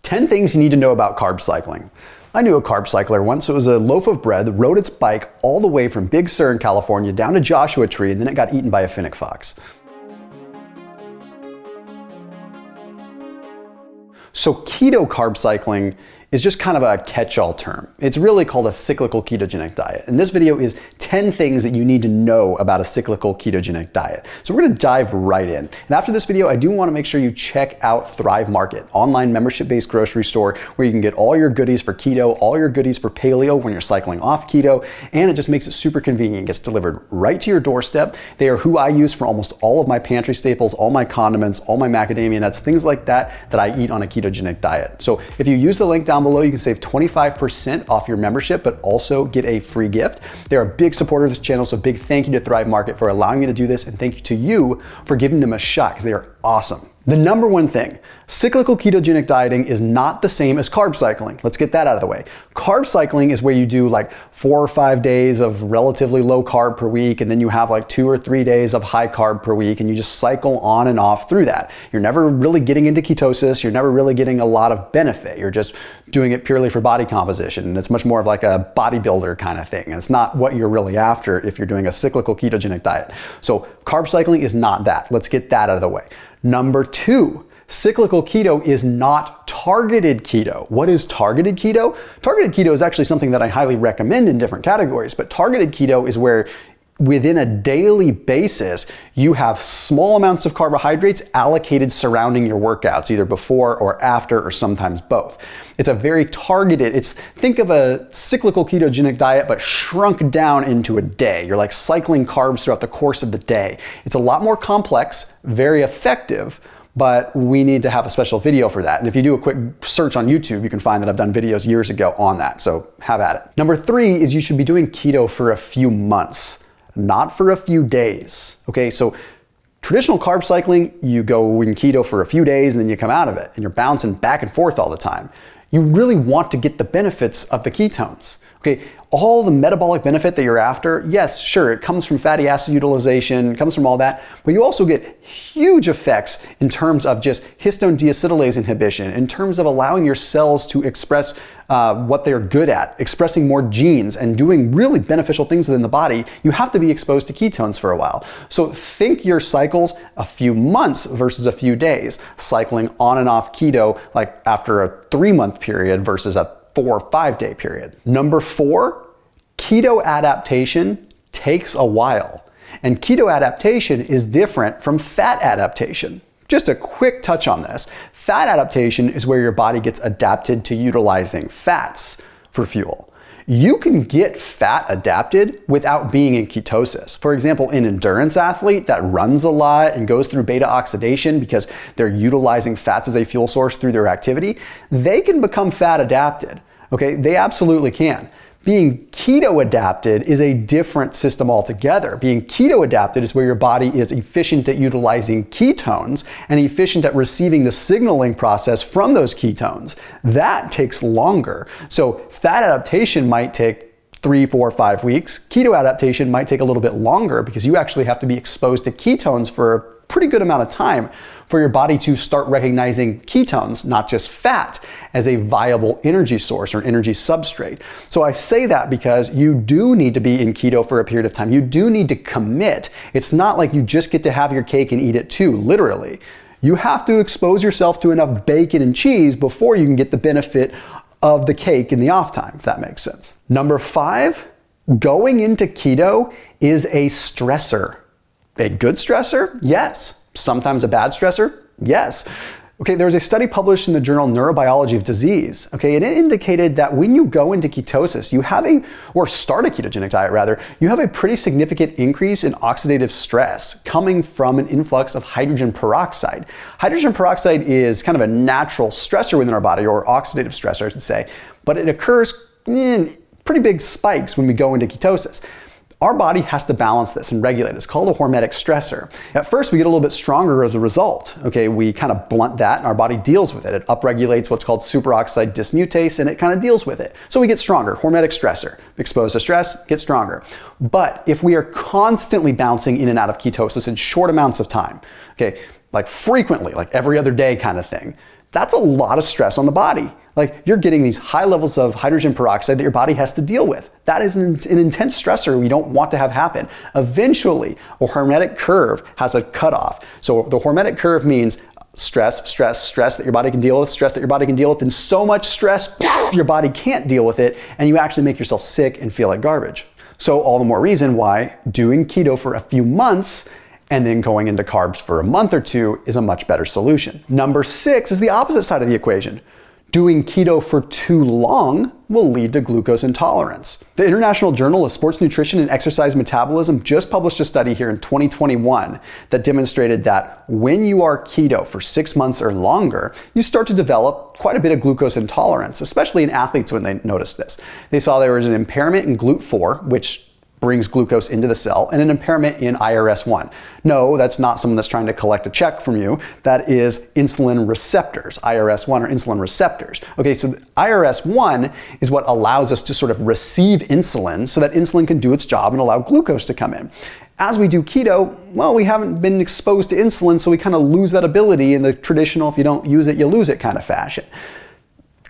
10 things you need to know about carb cycling. I knew a carb cycler once. It was a loaf of bread that rode its bike all the way from Big Sur in California down to Joshua Tree, and then it got eaten by a fennec fox. So keto carb cycling is just kind of a catch-all term. It's really called a cyclical ketogenic diet. And this video is 10 things that you need to know about a cyclical ketogenic diet. So we're gonna dive right in. And after this video, I do wanna make sure you check out Thrive Market, online membership-based grocery store where you can get all your goodies for keto, all your goodies for paleo when you're cycling off keto, and it just makes it super convenient. It gets delivered right to your doorstep. They are who I use for almost all of my pantry staples, all my condiments, all my macadamia nuts, things like that I eat on a ketogenic diet. So if you use the link down below, you can save 25% off your membership, but also get a free gift. They're a big supporter of this channel, so big thank you to Thrive Market for allowing me to do this, and thank you to you for giving them a shot, because they are awesome. The number one thing, cyclical ketogenic dieting is not the same as carb cycling. Let's get that out of the way. Carb cycling is where you do like 4 or 5 days of relatively low carb per week, and then you have like 2 or 3 days of high carb per week, and you just cycle on and off through that. You're never really getting into ketosis. You're never really getting a lot of benefit. You're just doing it purely for body composition, and it's much more of like a bodybuilder kind of thing. And it's not what you're really after if you're doing a cyclical ketogenic diet. So carb cycling is not that. Let's get that out of the way. Number 2, cyclical keto is not targeted keto. What is targeted keto? Targeted keto is actually something that I highly recommend in different categories, but targeted keto is where within a daily basis, you have small amounts of carbohydrates allocated surrounding your workouts, either before or after, or sometimes both. It's a very targeted, think of a cyclical ketogenic diet, but shrunk down into a day. You're like cycling carbs throughout the course of the day. It's a lot more complex, very effective, but we need to have a special video for that. And if you do a quick search on YouTube, you can find that I've done videos years ago on that, so have at it. Number 3 is you should be doing keto for a few months, not for a few days. Okay, so traditional carb cycling, you go in keto for a few days and then you come out of it, and you're bouncing back and forth all the time. You really want to get the benefits of the ketones. Okay, all the metabolic benefit that you're after, yes, sure, it comes from fatty acid utilization, it comes from all that, but you also get huge effects in terms of just histone deacetylase inhibition, in terms of allowing your cells to express what they're good at, expressing more genes and doing really beneficial things within the body. You have to be exposed to ketones for a while. So think your cycles a few months versus a few days, cycling on and off keto like after a 3-month period versus a 4 or 5 day period. Number 4, keto adaptation takes a while. And keto adaptation is different from fat adaptation. Just a quick touch on this. Fat adaptation is where your body gets adapted to utilizing fats for fuel. You can get fat adapted without being in ketosis. For example, an endurance athlete that runs a lot and goes through beta oxidation because they're utilizing fats as a fuel source through their activity, they can become fat adapted. Okay, they absolutely can. Being keto adapted is a different system altogether. Being keto adapted is where your body is efficient at utilizing ketones and efficient at receiving the signaling process from those ketones. That takes longer. So fat adaptation might take 3, 4, 5 weeks. Keto adaptation might take a little bit longer because you actually have to be exposed to ketones for a pretty good amount of time for your body to start recognizing ketones, not just fat, as a viable energy source or energy substrate. So I say that because you do need to be in keto for a period of time. You do need to commit. It's not like you just get to have your cake and eat it too, literally. You have to expose yourself to enough bacon and cheese before you can get the benefit of the cake in the off time, if that makes sense. Number 5, going into keto is a stressor. A good stressor? Yes. Sometimes a bad stressor? Yes. Okay, there was a study published in the journal Neurobiology of Disease, okay, and it indicated that when you go into ketosis, or start a ketogenic diet rather, you have a pretty significant increase in oxidative stress coming from an influx of hydrogen peroxide. Hydrogen peroxide is kind of a natural stressor within our body, or oxidative stressor, I should say, but it occurs in pretty big spikes when we go into ketosis. Our body has to balance this and regulate it. It's called a hormetic stressor. At first, we get a little bit stronger as a result. Okay, we kind of blunt that and our body deals with it. It upregulates what's called superoxide dismutase and it kind of deals with it. So we get stronger, hormetic stressor. Exposed to stress, get stronger. But if we are constantly bouncing in and out of ketosis in short amounts of time, okay, like frequently, like every other day kind of thing, That's a lot of stress on the body. Like, you're getting these high levels of hydrogen peroxide that your body has to deal with. That is an intense stressor we don't want to have happen. Eventually, a hormetic curve has a cutoff. So the hormetic curve means stress, stress, stress that your body can deal with, stress that your body can deal with, and so much stress, your body can't deal with it, and you actually make yourself sick and feel like garbage. So all the more reason why doing keto for a few months and then going into carbs for a month or two is a much better solution. Number 6 is the opposite side of the equation. Doing keto for too long will lead to glucose intolerance. The International Journal of Sports Nutrition and Exercise Metabolism just published a study here in 2021 that demonstrated that when you are keto for 6 months or longer, you start to develop quite a bit of glucose intolerance, especially in athletes when they noticed this. They saw there was an impairment in GLUT4, which brings glucose into the cell, and an impairment in IRS1. No, that's not someone that's trying to collect a check from you. That is insulin receptors. IRS1 are insulin receptors. Okay, so IRS1 is what allows us to sort of receive insulin so that insulin can do its job and allow glucose to come in. As we do keto, well, we haven't been exposed to insulin, so we kind of lose that ability in the traditional, if you don't use it, you lose it kind of fashion.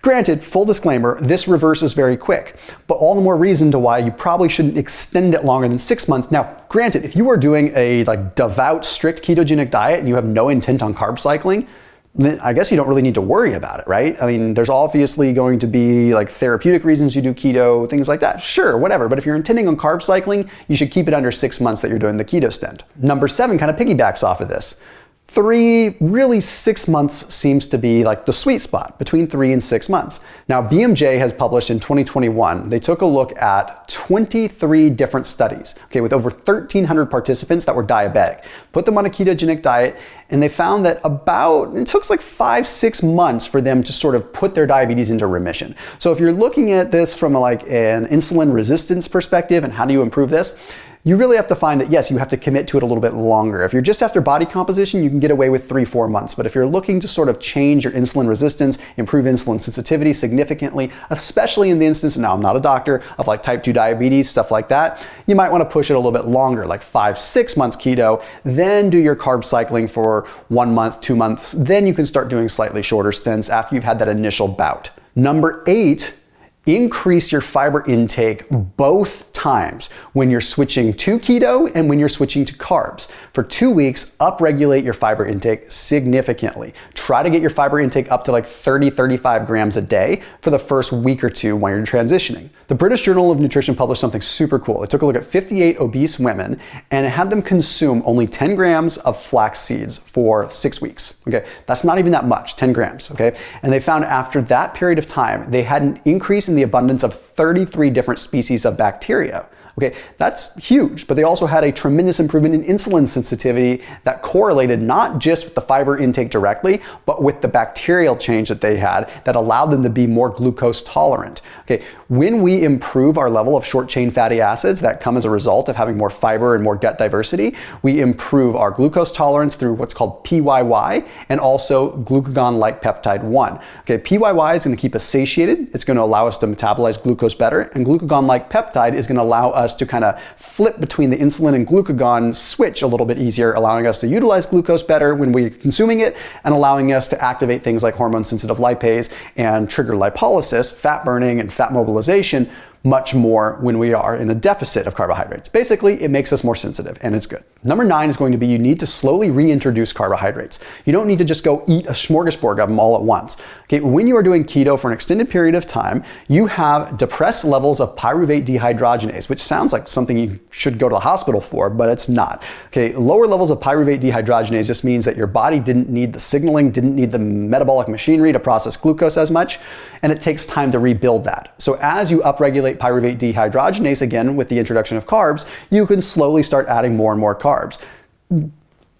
Granted, full disclaimer, this reverses very quick, but all the more reason to why you probably shouldn't extend it longer than 6 months. Now, granted, if you are doing a devout, strict ketogenic diet and you have no intent on carb cycling, then I guess you don't really need to worry about it, right? I mean, there's obviously going to be therapeutic reasons you do keto, things like that. Sure, whatever. But if you're intending on carb cycling, you should keep it under 6 months that you're doing the keto stint. Number 7 kind of piggybacks off of this. 3, really 6 months seems to be the sweet spot, between 3 and 6 months. Now, BMJ has published in 2021, they took a look at 23 different studies, okay, with over 1,300 participants that were diabetic, put them on a ketogenic diet, and they found that it took 5-6 months for them to sort of put their diabetes into remission. So if you're looking at this from an insulin resistance perspective and how do you improve this, you really have to find that, yes, you have to commit to it a little bit longer. If you're just after body composition, you can get away with 3-4 months. But if you're looking to sort of change your insulin resistance, improve insulin sensitivity significantly, especially in the instance, and now I'm not a doctor, of type 2 diabetes, stuff like that, you might want to push it a little bit longer, 5-6 months keto, then do your carb cycling for 1 month, 2 months. Then you can start doing slightly shorter stints after you've had that initial bout. Number 8, increase your fiber intake both times when you're switching to keto and when you're switching to carbs. For 2 weeks, upregulate your fiber intake significantly. Try to get your fiber intake up to 30-35 grams a day for the first week or two when you're transitioning. The British Journal of Nutrition published something super cool. It took a look at 58 obese women and it had them consume only 10 grams of flax seeds for 6 weeks. Okay, that's not even that much, 10 grams, okay? And they found after that period of time, they had an increase in the abundance of 33 different species of bacteria. Okay, that's huge, but they also had a tremendous improvement in insulin sensitivity that correlated not just with the fiber intake directly, but with the bacterial change that they had that allowed them to be more glucose tolerant. Okay, when we improve our level of short chain fatty acids that come as a result of having more fiber and more gut diversity, we improve our glucose tolerance through what's called PYY and also glucagon-like peptide 1. Okay, PYY is going to keep us satiated. It's going to allow us to metabolize glucose better, and glucagon-like peptide is going to allow us to kind of flip between the insulin and glucagon switch a little bit easier, allowing us to utilize glucose better when we're consuming it and allowing us to activate things like hormone-sensitive lipase and trigger lipolysis, fat burning and fat mobilization much more when we are in a deficit of carbohydrates. Basically, it makes us more sensitive and it's good. Number 9 is going to be you need to slowly reintroduce carbohydrates. You don't need to just go eat a smorgasbord of them all at once. Okay, when you are doing keto for an extended period of time, you have depressed levels of pyruvate dehydrogenase, which sounds like something you should go to the hospital for, but it's not. Okay, lower levels of pyruvate dehydrogenase just means that your body didn't need the signaling, didn't need the metabolic machinery to process glucose as much, and it takes time to rebuild that. So as you upregulate pyruvate dehydrogenase again with the introduction of carbs, you can slowly start adding more and more carbs.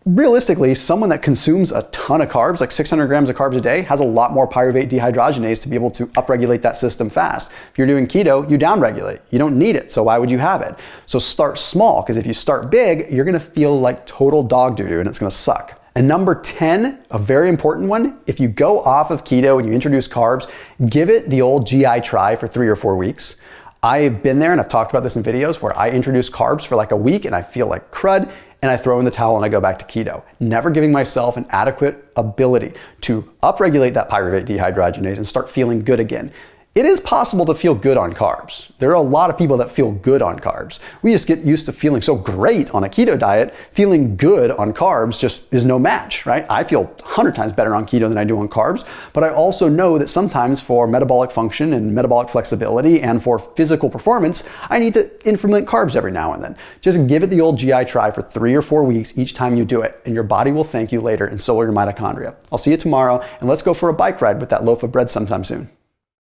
Realistically, someone that consumes a ton of carbs, like 600 grams of carbs a day, has a lot more pyruvate dehydrogenase to be able to upregulate that system fast. If you're doing keto, you downregulate. You don't need it, so why would you have it? So start small, because if you start big, you're gonna feel like total dog doo-doo and it's gonna suck. And number 10, a very important one, if you go off of keto and you introduce carbs, give it the old GI try for 3 or 4 weeks. I've been there and I've talked about this in videos where I introduce carbs for like a week and I feel like crud and I throw in the towel and I go back to keto, never giving myself an adequate ability to upregulate that pyruvate dehydrogenase and start feeling good again. It is possible to feel good on carbs. There are a lot of people that feel good on carbs. We just get used to feeling so great on a keto diet. Feeling good on carbs just is no match, right? I feel 100 times better on keto than I do on carbs, but I also know that sometimes for metabolic function and metabolic flexibility and for physical performance, I need to implement carbs every now and then. Just give it the old GI try for 3 or 4 weeks each time you do it, and your body will thank you later, and so will your mitochondria. I'll see you tomorrow, and let's go for a bike ride with that loaf of bread sometime soon.